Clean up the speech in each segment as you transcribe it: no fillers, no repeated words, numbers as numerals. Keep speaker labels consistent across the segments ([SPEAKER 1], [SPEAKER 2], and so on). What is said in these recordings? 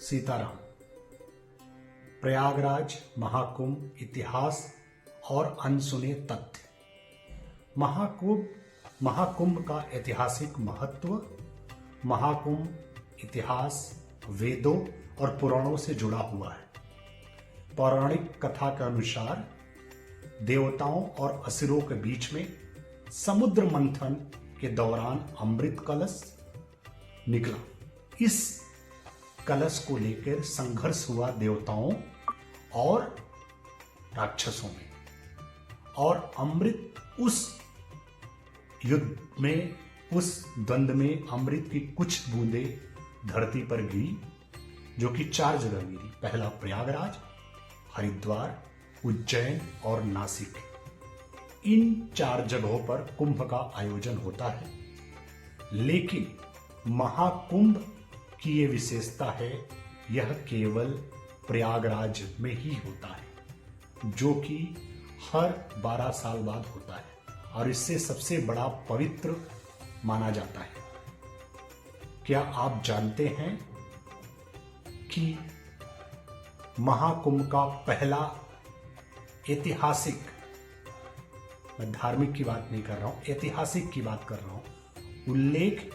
[SPEAKER 1] सीताराम। प्रयागराज महाकुंभ इतिहास और अनसुने तथ्य। महाकुंभ का ऐतिहासिक महत्व। महाकुंभ इतिहास वेदों और पुराणों से जुड़ा हुआ है। पौराणिक कथा के अनुसार देवताओं और असुरों के बीच में समुद्र मंथन के दौरान अमृत कलश निकला। इस कलश को लेकर संघर्ष हुआ देवताओं और राक्षसों में, और अमृत उस युद्ध में, उस द्वंद्व में अमृत की कुछ बूंदें धरती पर गिरी, जो कि 4 जगह गिरी। पहला प्रयागराज, हरिद्वार, उज्जैन और नासिक। इन 4 जगहों पर कुंभ का आयोजन होता है। लेकिन महाकुंभ की ये विशेषता है, यह केवल प्रयागराज में ही होता है, जो कि हर 12 साल बाद होता है और इससे सबसे बड़ा पवित्र माना जाता है। क्या आप जानते हैं कि महाकुंभ का पहला ऐतिहासिक, मैं धार्मिक की बात नहीं कर रहा हूं, ऐतिहासिक की बात कर रहा हूं, उल्लेख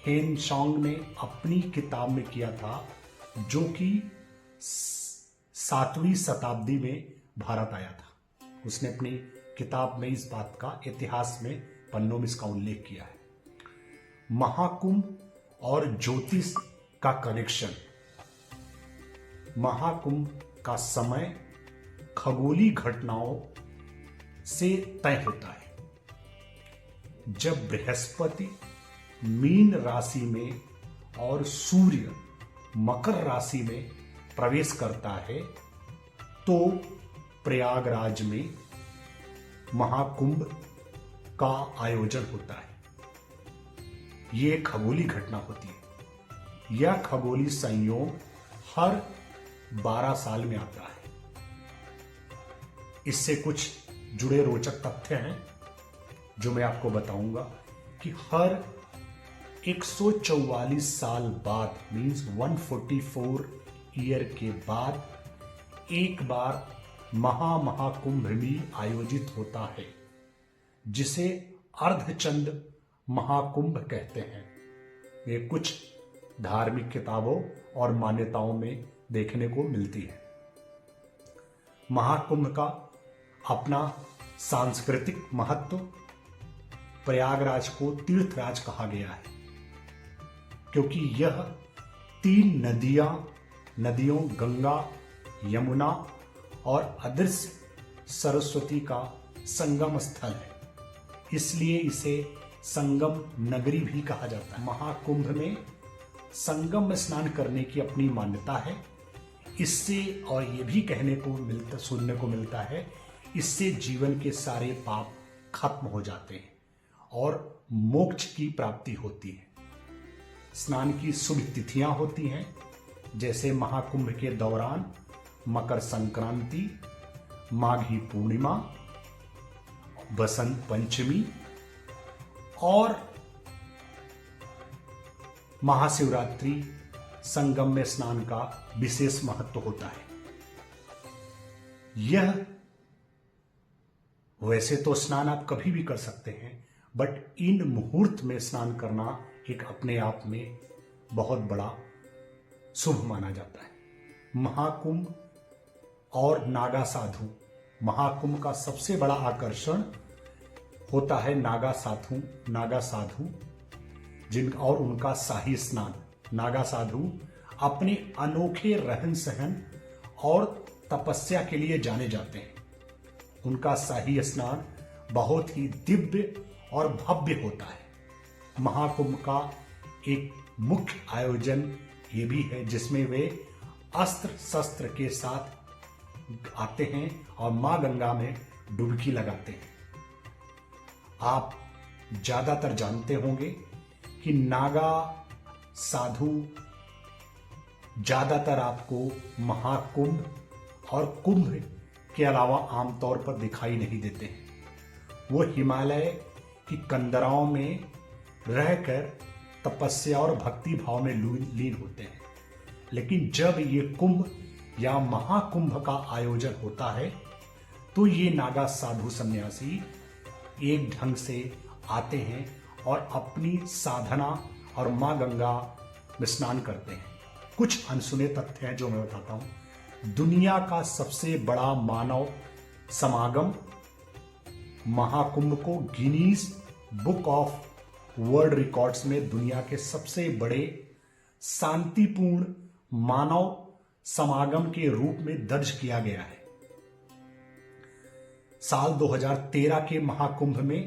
[SPEAKER 1] हेनसोंग ने अपनी किताब में किया था, जो कि 7वीं शताब्दी में भारत आया था। उसने अपनी किताब में इस बात का, इतिहास में पन्नों में इसका उल्लेख किया है। महाकुंभ और ज्योतिष का कनेक्शन। महाकुंभ का समय खगोलीय घटनाओं से तय होता है। जब बृहस्पति मीन राशि में और सूर्य मकर राशि में प्रवेश करता है, तो प्रयागराज में महाकुंभ का आयोजन होता है। यह खगोलीय घटना होती है। यह खगोलीय संयोग हर 12 साल में आता है। इससे कुछ जुड़े रोचक तथ्य हैं जो मैं आपको बताऊंगा कि हर 144 साल बाद, मीन्स 144 ईयर के बाद एक बार महाकुंभ भी आयोजित होता है, जिसे अर्धचंद्र महाकुंभ कहते हैं। ये कुछ धार्मिक किताबों और मान्यताओं में देखने को मिलती है। महाकुंभ का अपना सांस्कृतिक महत्व। प्रयागराज को तीर्थराज कहा गया है, क्योंकि यह 3 नदियों गंगा, यमुना और अदृश्य सरस्वती का संगम स्थल है, इसलिए इसे संगम नगरी भी कहा जाता है। महाकुंभ में संगम में स्नान करने की अपनी मान्यता है। इससे, और ये भी सुनने को मिलता है, इससे जीवन के सारे पाप खत्म हो जाते हैं और मोक्ष की प्राप्ति होती है। स्नान की शुभ तिथियां होती हैं, जैसे महाकुंभ के दौरान मकर संक्रांति, माघी पूर्णिमा, बसंत पंचमी और महाशिवरात्रि। संगम में स्नान का विशेष महत्व होता है। यह, वैसे तो स्नान आप कभी भी कर सकते हैं, बट इन मुहूर्त में स्नान करना एक अपने आप में बहुत बड़ा शुभ माना जाता है। महाकुंभ और नागा साधु। महाकुंभ का सबसे बड़ा आकर्षण होता है नागा साधु और उनका शाही स्नान। नागा साधु अपने अनोखे रहन सहन और तपस्या के लिए जाने जाते हैं। उनका शाही स्नान बहुत ही दिव्य और भव्य होता है। महाकुंभ का एक मुख्य आयोजन ये भी है, जिसमें वे अस्त्र शस्त्र के साथ आते हैं और मां गंगा में डुबकी लगाते हैं। आप ज्यादातर जानते होंगे कि नागा साधु ज्यादातर आपको महाकुंभ और कुंभ के अलावा आमतौर पर दिखाई नहीं देते हैं। वो हिमालय की कंदराओं में रहकर तपस्या और भक्ति भाव में लीन होते हैं। लेकिन जब ये कुंभ या महाकुंभ का आयोजन होता है तो ये नागा साधु सन्यासी एक ढंग से आते हैं और अपनी साधना और मां गंगा में स्नान करते हैं। कुछ अनसुने तथ्य हैं जो मैं बताता हूं। दुनिया का सबसे बड़ा मानव समागम महाकुंभ को Guinness book of world records में दुनिया के सबसे बड़े शांतिपूर्ण मानव समागम के रूप में दर्ज किया गया है। साल 2013 के महाकुंभ में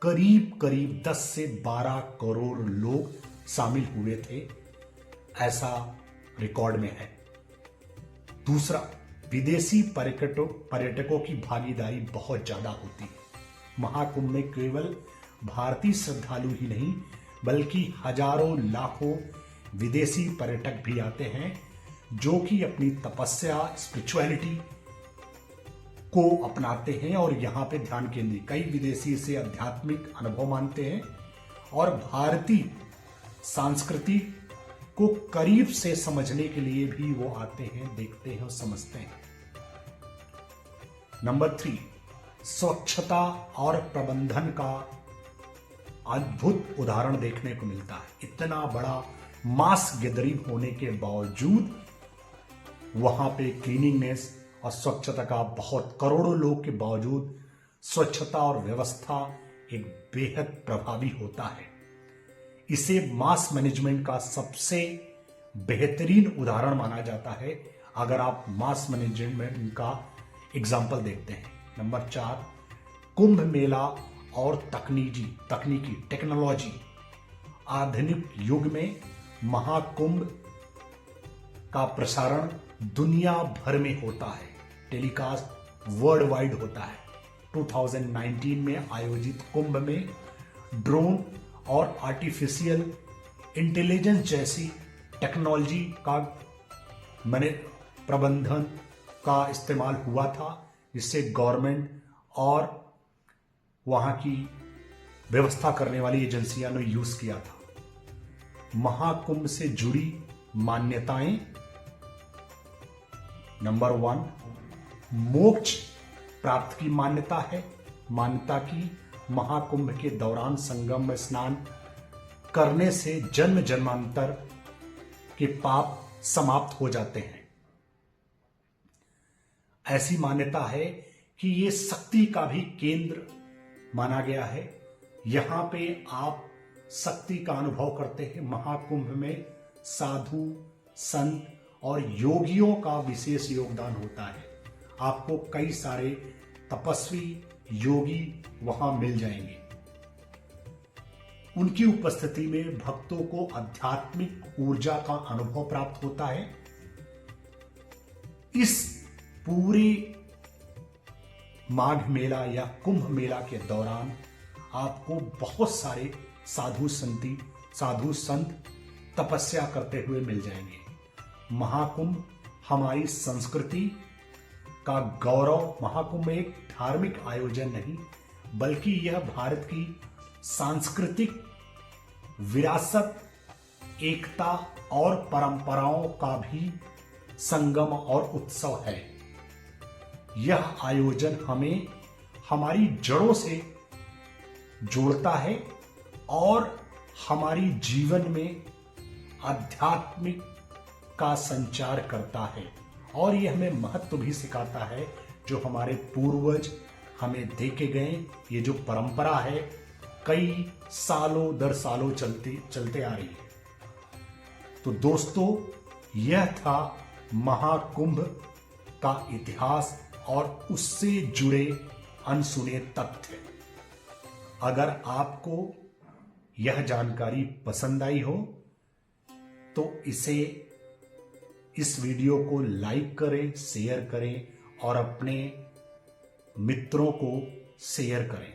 [SPEAKER 1] करीब करीब 10 से 12 करोड़ लोग शामिल हुए थे, ऐसा रिकॉर्ड में है। दूसरा, विदेशी पर्यटकों की भागीदारी बहुत ज्यादा होती है। महाकुंभ में केवल भारतीय श्रद्धालु ही नहीं बल्कि हजारों लाखों विदेशी पर्यटक भी आते हैं जो कि अपनी तपस्या स्पिरिचुअलिटी को अपनाते हैं और यहाँ पे ध्यान केंद्रित। कई विदेशी इसे आध्यात्मिक अनुभव मानते हैं और भारतीय संस्कृति को करीब से समझने के लिए भी वो आते हैं, देखते हैं और समझते हैं। नंबर 3, स्वच्छता और प्रबंधन का अद्भुत उदाहरण देखने को मिलता है। इतना बड़ा मास गैदरिंग होने के बावजूद वहां पे क्लीनिंगनेस और स्वच्छता का बहुत करोड़ों लोग के बावजूद स्वच्छता और व्यवस्था एक बेहद प्रभावी होता है। इसे मास मैनेजमेंट का सबसे बेहतरीन उदाहरण माना जाता है अगर आप मास मैनेजमेंट का एग्जाम्पल देखते हैं। नंबर 4, कुंभ मेला और तकनीकी टेक्नोलॉजी। आधुनिक युग में महाकुंभ का प्रसारण दुनिया भर में होता है, टेलीकास्ट वर्ल्ड वाइड होता है। 2019 में आयोजित कुंभ में ड्रोन और आर्टिफिशियल इंटेलिजेंस जैसी टेक्नोलॉजी का प्रबंधन का इस्तेमाल हुआ था, जिससे गवर्नमेंट और वहां की व्यवस्था करने वाली एजेंसियों ने यूज किया था। महाकुंभ से जुड़ी मान्यताएं। नंबर 1, मोक्ष प्राप्त की मान्यता है। मान्यता की महाकुंभ के दौरान संगम में स्नान करने से जन्म जन्मांतर के पाप समाप्त हो जाते हैं। ऐसी मान्यता है कि ये शक्ति का भी केंद्र माना गया है। यहां पे आप शक्ति का अनुभव करते हैं। महाकुंभ में साधु, संत और योगियों का विशेष योगदान होता है। आपको कई सारे तपस्वी योगी वहां मिल जाएंगे। उनकी उपस्थिति में भक्तों को आध्यात्मिक ऊर्जा का अनुभव प्राप्त होता है। इस पूरे माघ मेला या कुंभ मेला के दौरान आपको बहुत सारे साधु संत तपस्या करते हुए मिल जाएंगे। महाकुंभ हमारी संस्कृति का गौरव। महाकुंभ एक धार्मिक आयोजन नहीं बल्कि यह भारत की सांस्कृतिक विरासत, एकता और परंपराओं का भी संगम और उत्सव है। यह आयोजन हमें हमारी जड़ों से जोड़ता है और हमारी जीवन में आध्यात्मिक का संचार करता है और यह हमें महत्व भी सिखाता है जो हमारे पूर्वज हमें देके गए। ये जो परंपरा है कई सालों दर सालों चलते आ रही है। तो दोस्तों, यह था महाकुंभ का इतिहास और उससे जुड़े अनसुने तथ्य। अगर आपको यह जानकारी पसंद आई हो तो इस वीडियो को लाइक करें, शेयर करें और अपने मित्रों को शेयर करें।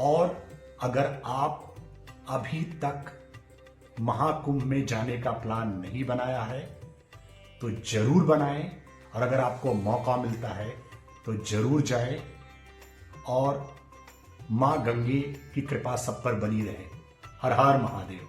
[SPEAKER 1] और अगर आप अभी तक महाकुंभ में जाने का प्लान नहीं बनाया है तो जरूर बनाएं और अगर आपको मौका मिलता है तो जरूर जाएं और मां गंगे की कृपा सब पर बनी रहे। हर हर महादेव।